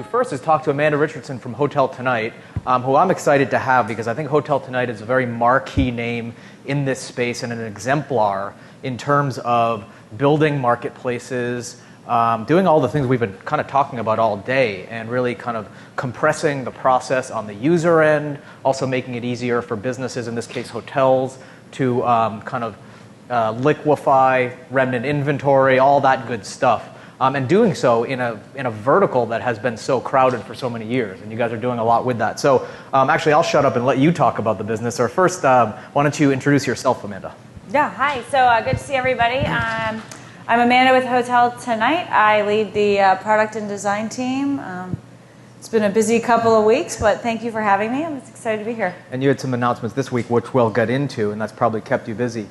first is talk to Amanda Richardson from HotelTonight, who I'm excited to have because I think HotelTonight is a very marquee name in this space and an exemplar in terms of building marketplaces, doing all the things we've been kind of talking about all day, and really kind of compressing the process on the user end, also making it easier for businesses, in this case hotels, to kind of liquefy remnant inventory, all that good stuff. And doing so in a vertical that has been so crowded for so many years, and you guys are doing a lot with that. So actually, I'll shut up and let you talk about the business. Or first, why don't you introduce yourself, Amanda? Yeah, hi. So good to see everybody. I'm Amanda with HotelTonight. I lead the product and design team. It's been a busy couple of weeks, but thank you for having me. I'm excited to be here. And you had some announcements this week, which we'll get into, and that's probably kept you busy.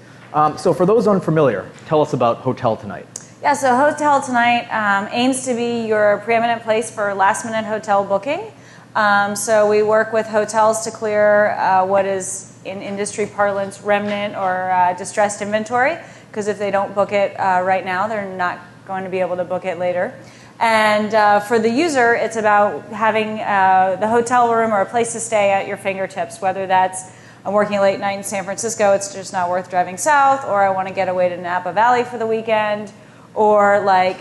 So for those unfamiliar, tell us about HotelTonight. Yeah, so HotelTonight aims to be your preeminent place for last-minute hotel booking. So we work with hotels to clear what is, in industry parlance, remnant or distressed inventory, because if they don't book it right now, they're not going to be able to book it later. And for the user, it's about having the hotel room or a place to stay at your fingertips, whether that's I'm working late night in San Francisco, it's just not worth driving south, or I want to get away to Napa Valley for the weekend, or like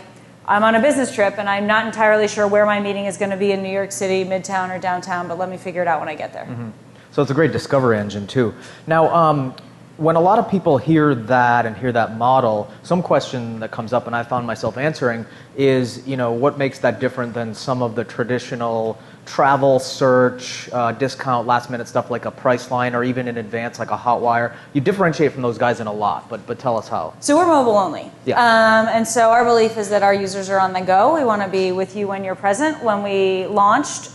I'm on a business trip and I'm not entirely sure where my meeting is going to be in New York City, Midtown or downtown, but let me figure it out when I get there. Mm-hmm. So it's a great discovery engine too. Now, when a lot of people hear that model, some question that comes up and I found myself answering is, what makes that different than some of the traditional travel search, discount, last minute stuff like a Priceline or even in advance like a Hotwire? You differentiate from those guys in a lot, but tell us how. So we're mobile only. Yeah. And so our belief is that our users are on the go. We want to be with you when you're present. When we launched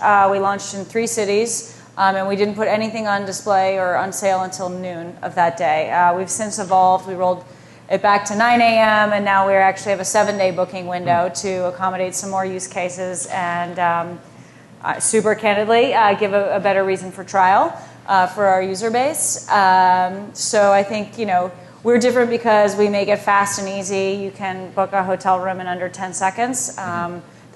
in 3 cities. And we didn't put anything on display or on sale until noon of that day. We've since evolved. We rolled it back to 9 a.m. and now we actually have a 7-day booking window to accommodate some more use cases and super candidly give a better reason for trial for our user base. So I think, we're different because we make it fast and easy. You can book a hotel room in under 10 seconds. There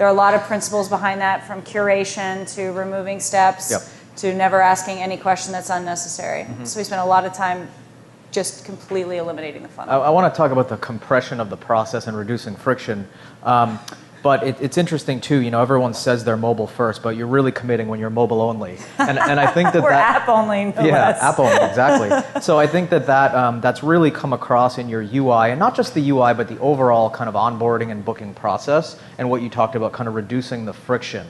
are a lot of principles behind that, from curation to removing steps. Yep. To never asking any question that's unnecessary. Mm-hmm. So we spend a lot of time just completely eliminating the funnel. I want to talk about the compression of the process and reducing friction. But it's interesting too, everyone says they're mobile first, but you're really committing when you're mobile only. And I think that we're app only, no less. App only, exactly. So I think that's really come across in your UI, and not just the UI, but the overall kind of onboarding and booking process, and what you talked about, kind of reducing the friction.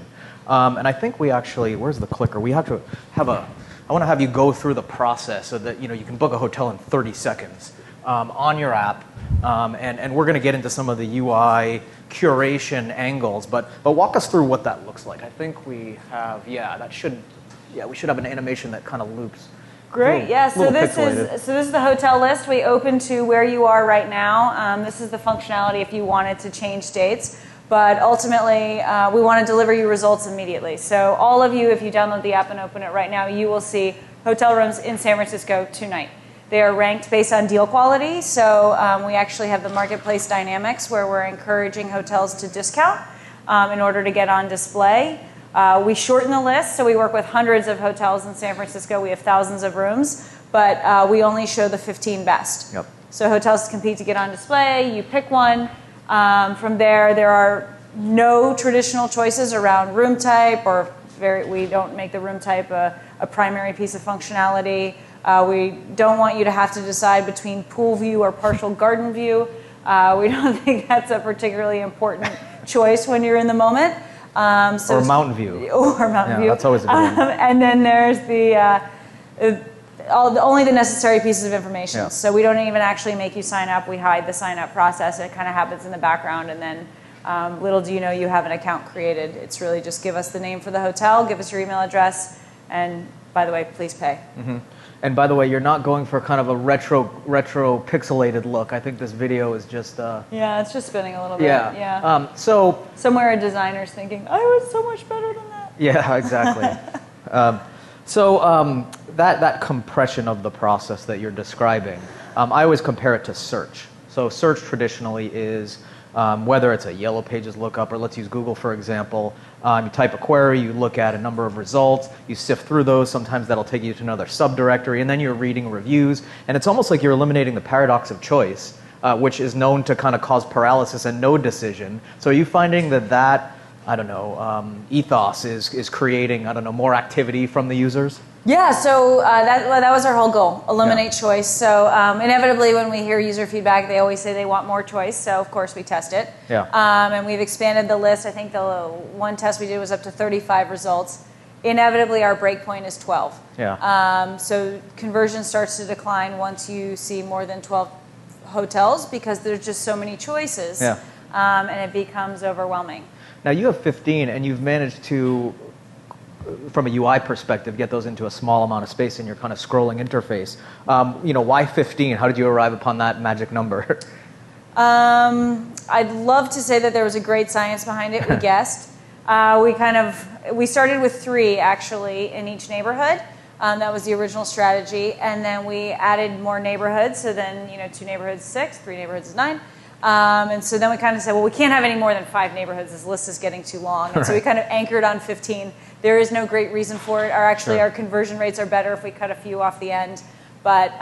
And I think we actually, where's the clicker? We have to have I want to have you go through the process so that you can book a hotel in 30 seconds on your app. And we're going to get into some of the UI curation angles, but walk us through what that looks like. I think we have, we should have an animation that kind of loops. Great, yeah. So this is the hotel list. We open to where you are right now. This is the functionality if you wanted to change dates. But ultimately, we want to deliver you results immediately. So all of you, if you download the app and open it right now, you will see hotel rooms in San Francisco tonight. They are ranked based on deal quality. So we actually have the marketplace dynamics where we're encouraging hotels to discount in order to get on display. We shorten the list. So we work with hundreds of hotels in San Francisco. We have thousands of rooms, but we only show the 15 best. Yep. So hotels compete to get on display. You pick one. From there are no traditional choices around room type, or we don't make the room type a primary piece of functionality. We don't want you to have to decide between pool view or partial garden view. We don't think that's a particularly important choice when you're in the moment. Or mountain view. Or mountain view. That's always a good one. And then there's only the necessary pieces of information. Yeah. So we don't even actually make you sign up. We hide the sign up process. It kind of happens in the background, and then little do you know you have an account created. It's really just give us the name for the hotel, give us your email address, and by the way, please pay. Mm-hmm. And by the way, you're not going for kind of a retro pixelated look. I think this video is just yeah, it's just spinning a little bit. Yeah. So somewhere a designer's thinking, I was so much better than that. Yeah, exactly. That compression of the process that you're describing, I always compare it to search. So search traditionally is whether it's a Yellow Pages lookup or let's use Google for example. You type a query, you look at a number of results, you sift through those, sometimes that'll take you to another subdirectory, and then you're reading reviews, and it's almost like you're eliminating the paradox of choice, which is known to kind of cause paralysis and no decision. So are you finding that I don't know, ethos is creating, I don't know, more activity from the users? Yeah, so that was our whole goal, eliminate choice. So inevitably when we hear user feedback, they always say they want more choice, so of course we test it. Yeah. And we've expanded the list. I think the one test we did was up to 35 results. Inevitably our breakpoint is 12. Yeah. So conversion starts to decline once you see more than 12 hotels because there's just so many choices, Yeah. And it becomes overwhelming. Now you have 15 and you've managed to, from a UI perspective, get those into a small amount of space in your kind of scrolling interface. Why 15? How did you arrive upon that magic number? I'd love to say that there was a great science behind it. We guessed. We started with 3 actually in each neighborhood. That was the original strategy, and then we added more neighborhoods. So then 2 neighborhoods is 6, 3 neighborhoods is 9. And so then we kind of said, well, we can't have any more than 5 neighborhoods. This list is getting too long. And so we kind of anchored on 15. There is no great reason for it. Our conversion rates are better if we cut a few off the end. But,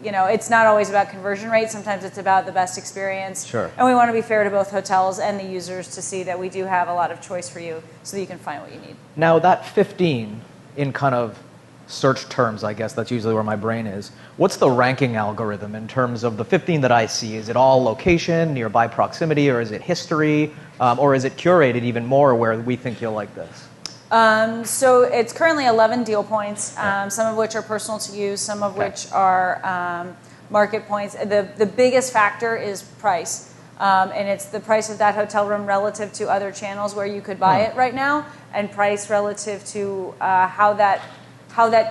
it's not always about conversion rate. Sometimes it's about the best experience. Sure. And we want to be fair to both hotels and the users to see that we do have a lot of choice for you so that you can find what you need. Now that 15 in kind of search terms, I guess that's usually where my brain is. What's the ranking algorithm in terms of the 15 that I see? Is it all location, nearby proximity, or is it history, or is it curated even more where we think you'll like this? So it's currently 11 deal points, some of which are personal to you, some of which are market points. The biggest factor is price, and it's the price of that hotel room relative to other channels where you could buy it right now, and price relative to how that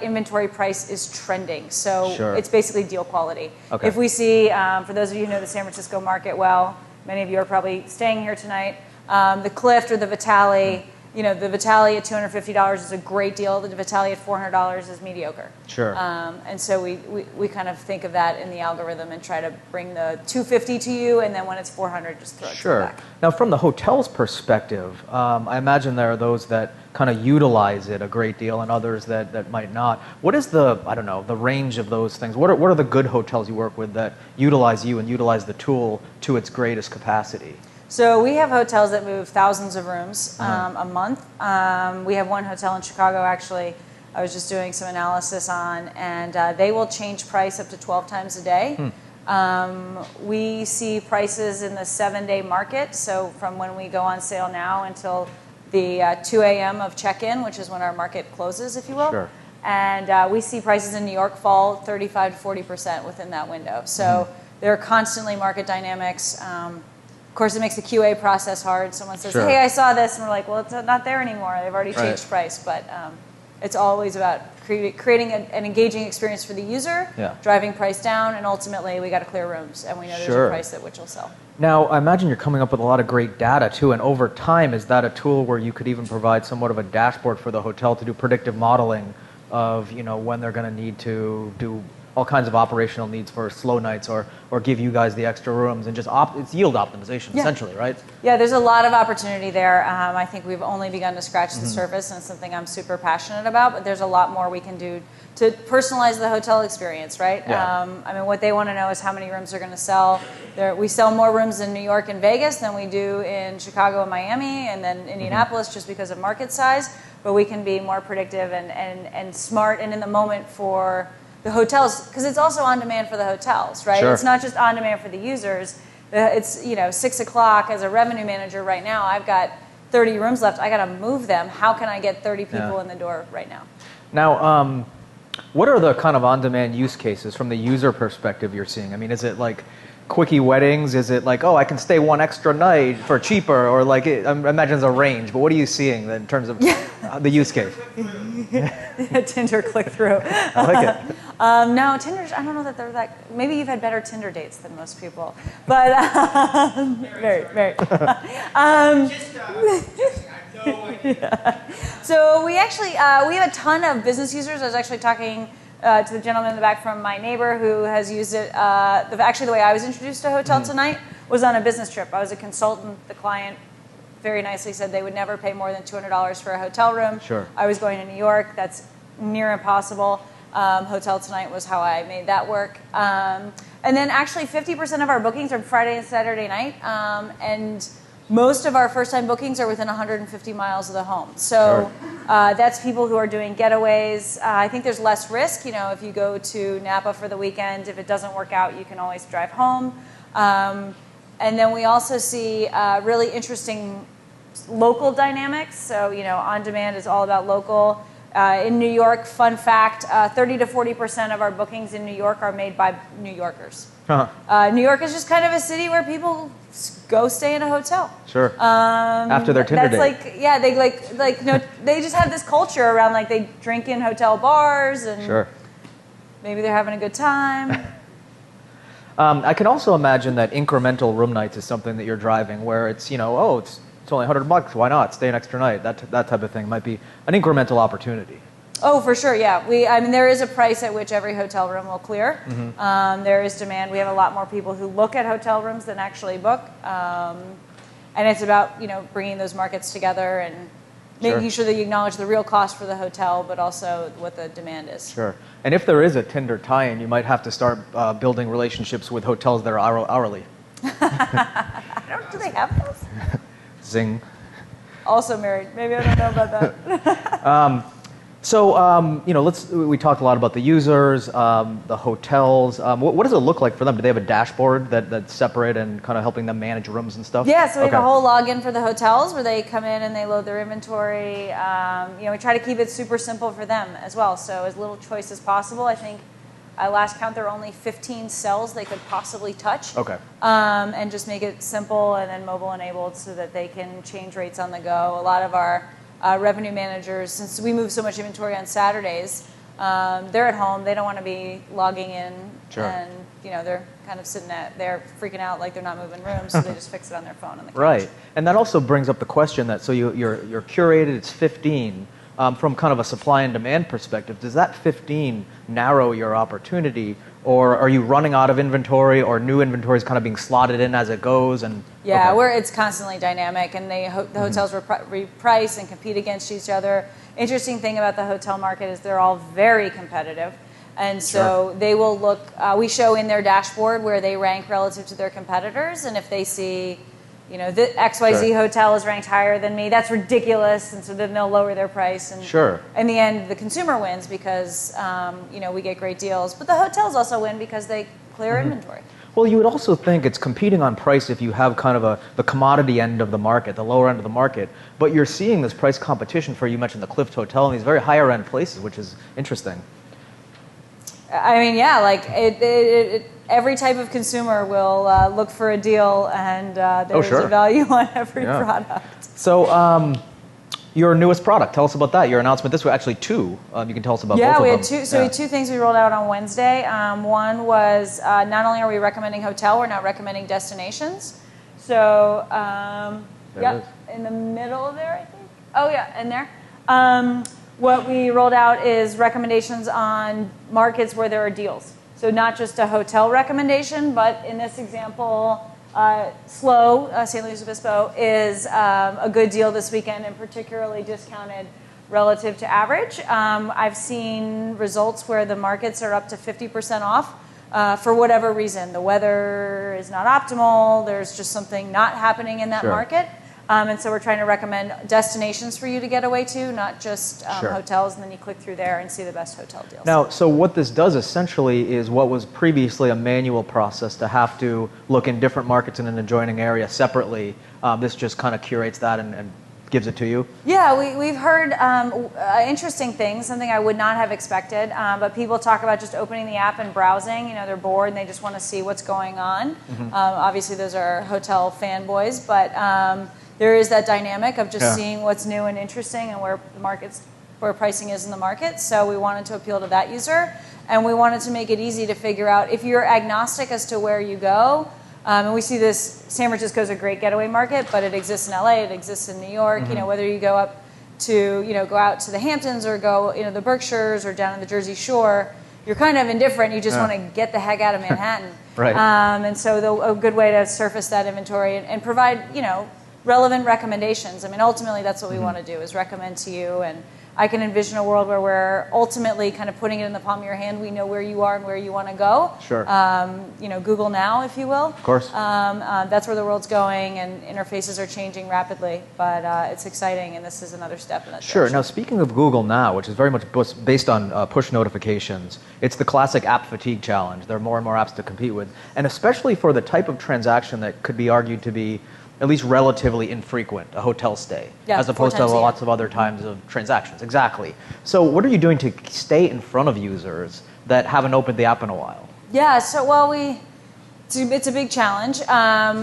inventory price is trending. So it's basically deal quality. Okay. If we see, for those of you who know the San Francisco market well, many of you are probably staying here tonight, the Clift or the Vitale, the Vitale at $250 is a great deal. The Vitale at $400 is mediocre. Sure. And so we kind of think of that in the algorithm and try to bring the $250 to you, and then when it's $400, just throw it to the back. Now, from the hotel's perspective, I imagine there are those that kind of utilize it a great deal and others that might not. What is the range of those things? What are the good hotels you work with that utilize you and utilize the tool to its greatest capacity? So we have hotels that move thousands of rooms a month. We have one hotel in Chicago, actually, I was just doing some analysis on, and they will change price up to 12 times a day. We see prices in the 7-day market, so from when we go on sale now until the 2 a.m. of check-in, which is when our market closes, if you will. Sure. And we see prices in New York fall 35 to 40% within that window. So there are constantly market dynamics. Of course, it makes the QA process hard. Someone says, hey, I saw this, and we're like, well, it's not there anymore. They've already changed price. But it's always about creating an engaging experience for the user, driving price down, and ultimately, we got to clear rooms, and we know there's a price at which will sell. Now, I imagine you're coming up with a lot of great data, too, and over time, is that a tool where you could even provide somewhat of a dashboard for the hotel to do predictive modeling of, when they're going to need to do all kinds of operational needs for slow nights or give you guys the extra rooms and just it's yield optimization essentially, right? Yeah, there's a lot of opportunity there. I think we've only begun to scratch the surface, and it's something I'm super passionate about, but there's a lot more we can do to personalize the hotel experience, right? What they want to know is how many rooms are going to sell. We sell more rooms in New York and Vegas than we do in Chicago and Miami, and then Indianapolis just because of market size, but we can be more predictive and smart and in the moment for the hotels, because it's also on demand for the hotels, right? It's not just on demand for the users. It's 6 o'clock as a revenue manager right now. I've got 30 rooms left. I got to move them. How can I get 30 people in the door right now? Now, what are the kind of on-demand use cases from the user perspective you're seeing? I mean, is it like quickie weddings? Is it like, I can stay one extra night for cheaper? Or like, I imagine it's a range, but what are you seeing in terms of the use case? Tinder click-through. I like it. No, Tinder, I don't know that they're that, maybe you've had better Tinder dates than most people. But, very. So we actually, we have a ton of business users. I was actually talking to the gentleman in the back from my neighbor who has used it, actually the way I was introduced to HotelTonight was on a business trip. I was a consultant. The client very nicely said they would never pay more than $200 for a hotel room. Sure. I was going to New York. That's near impossible. HotelTonight was how I made that work. And then actually 50% of our bookings are Friday and Saturday night. And most of our first-time bookings are within 150 miles of the home. So that's people who are doing getaways. I think there's less risk. You know, if you go to Napa for the weekend, if it doesn't work out, you can always drive home. And then we also see really interesting local dynamics. So, you know, on demand is all about local. In New York, fun fact, 30 to 40% of our bookings in New York are made by New Yorkers. New York is just kind of a city where people go stay in a hotel. Sure. After their Tinder date. Like, yeah, they you know, they just have this culture around, like, they drink in hotel bars and maybe they're having a good time. I can also imagine that incremental room nights is something that you're driving where it's, you know, oh, it's only $100, why not? Stay an extra night. That type of thing might be an incremental opportunity. Oh, for sure, yeah. I mean, there is a price at which every hotel room will clear. There is demand. We have a lot more people who look at hotel rooms than actually book. And it's about, you know, bringing those markets together and making sure that you acknowledge the real cost for the hotel, but also what the demand is. Sure. And if there is a Tinder tie-in, you might have to start building relationships with hotels that are hourly. Do they have those? Zing. Also married. Maybe I don't know about that. You know, we talked a lot about the users, the hotels. What does it look like for them? Do they have a dashboard that's separate and kind of helping them manage rooms and stuff? Yeah, so we have a whole login for the hotels where they come in and they load their inventory. You know, we try to keep it super simple for them as well. So as little choice as possible. I think at last count there are only 15 cells they could possibly touch. And just make it simple and then mobile enabled so that they can change rates on the go. A lot of our revenue managers, since we move so much inventory on Saturdays, they're at home. They don't want to be logging in, and you know they're kind of sitting there freaking out like they're not moving rooms, so they just fix it on their phone on the couch. Right, and that also brings up the question that you're curated. It's 15. From kind of a supply and demand perspective, does that 15 narrow your opportunity, or are you running out of inventory, or new inventory is kind of being slotted in as it goes? And it's constantly dynamic, and the hotels reprice and compete against each other. Interesting thing about the hotel market is they're all very competitive, and so they will look. We show in their dashboard where they rank relative to their competitors, and if they see, you know, the XYZ hotel is ranked higher than me, that's ridiculous, and so then they'll lower their price. And in the end, the consumer wins because, you know, we get great deals. But the hotels also win because they clear inventory. Well, you would also think it's competing on price if you have kind of the commodity end of the market, the lower end of the market. But you're seeing this price competition for, you mentioned the Clift Hotel, and these very higher end places, which is interesting. I mean, yeah, like every type of consumer will look for a deal, and there's a value on every product. So your newest product, tell us about that. Your announcement this week, actually two. You can tell us about both of them. We had two. So we had two things we rolled out on Wednesday. One was not only are we recommending hotel, we're now recommending destinations. So in the middle there, I think. Oh yeah, in there. What we rolled out is recommendations on markets where there are deals. So not just a hotel recommendation, but in this example, SLO, San Luis Obispo, is a good deal this weekend and particularly discounted relative to average. I've seen results where the markets are up to 50% off for whatever reason. The weather is not optimal. There's just something not happening in that market. And so we're trying to recommend destinations for you to get away to, not just hotels, and then you click through there and see the best hotel deals. Now, so what this does essentially is what was previously a manual process to have to look in different markets in an adjoining area separately. This just kind of curates that and gives it to you? Yeah, we've heard interesting things, something I would not have expected, but people talk about just opening the app and browsing. You know, they're bored and they just want to see what's going on. Obviously, those are hotel fanboys, but there is that dynamic of just seeing what's new and interesting and where pricing is in the market. So we wanted to appeal to that user, and we wanted to make it easy to figure out if you're agnostic as to where you go. And we see this. San Francisco is a great getaway market, but it exists in LA, it exists in New York. You know, whether you go out to the Hamptons or go, the Berkshires or down in the Jersey Shore, you're kind of indifferent. You just want to get the heck out of Manhattan. Right. And so a good way to surface that inventory and provide, relevant recommendations. I mean, ultimately, that's what we want to do, is recommend to you. And I can envision a world where we're ultimately kind of putting it in the palm of your hand. We know where you are and where you want to go. Sure. Google now, if you will. Of course. That's where the world's going, and interfaces are changing rapidly. But it's exciting, and this is another step in that Sure. direction. Now, speaking of Google Now, which is very much based on push notifications, it's the classic app fatigue challenge. There are more and more apps to compete with, and especially for the type of transaction that could be argued to be at least relatively infrequent, a hotel stay, as opposed to lots of other times of transactions. Exactly. So what are you doing to stay in front of users that haven't opened the app in a while? Yeah, so, it's a big challenge.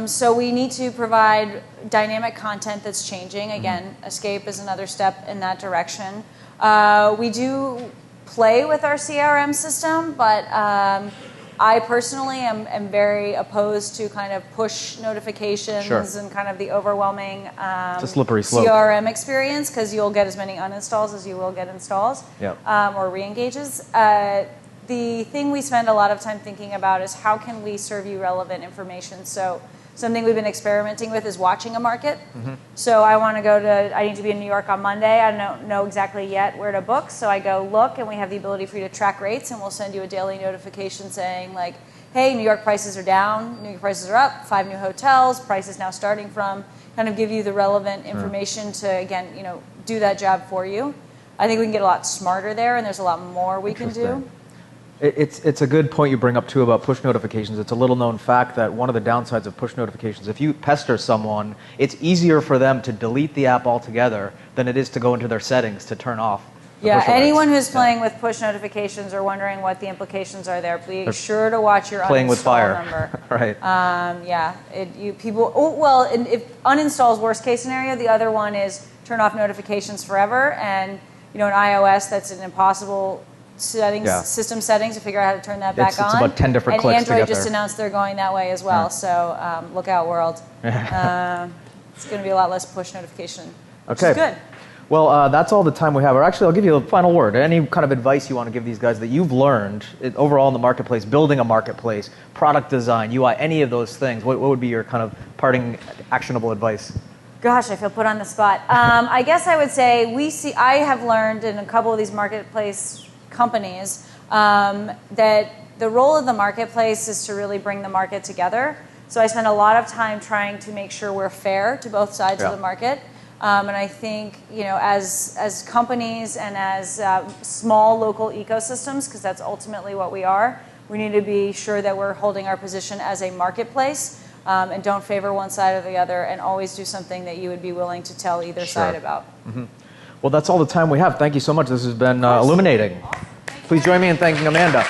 So we need to provide dynamic content that's changing. Again, Escape is another step in that direction. We do play with our CRM system, but I personally am very opposed to kind of push notifications and kind of the overwhelming it's a slippery slope. CRM experience, because you'll get as many uninstalls as you will get installs or re-engages. The thing we spend a lot of time thinking about is how can we serve you relevant information. So something we've been experimenting with is watching a market. So I need to be in New York on Monday. I don't know exactly yet where to book. So I go look, and we have the ability for you to track rates, and we'll send you a daily notification saying like, hey, New York prices are down, New York prices are up, 5 new hotels, prices now starting from, kind of give you the relevant information to, again, do that job for you. I think we can get a lot smarter there, and there's a lot more we can do. It's a good point you bring up, too, about push notifications. It's a little-known fact that one of the downsides of push notifications, if you pester someone, it's easier for them to delete the app altogether than it is to go into their settings to turn off the push alerts. Anyone who's playing with push notifications or wondering what the implications are there, be sure to watch your playing with fire. number. Right. If uninstall is worst case scenario, the other one is turn off notifications forever. And, in iOS, that's an impossible system settings to figure out how to turn that back on. It's about 10 different clicks to get Android there. just announced they're going that way as well. So look out, world. It's going to be a lot less push notification, which is good. Well, that's all the time we have. Or actually, I'll give you a final word. Any kind of advice you want to give these guys that you've learned overall in the marketplace, building a marketplace, product design, UI, any of those things, what would be your kind of parting actionable advice? Gosh, I feel put on the spot. I guess I would say I have learned in a couple of these marketplace companies that the role of the marketplace is to really bring the market together. So I spend a lot of time trying to make sure we're fair to both sides of the market. And I think, as companies and as small local ecosystems, because that's ultimately what we are, we need to be sure that we're holding our position as a marketplace and don't favor one side or the other, and always do something that you would be willing to tell either side about. Well, that's all the time we have. Thank you so much. This has been illuminating. Please join me in thanking Amanda.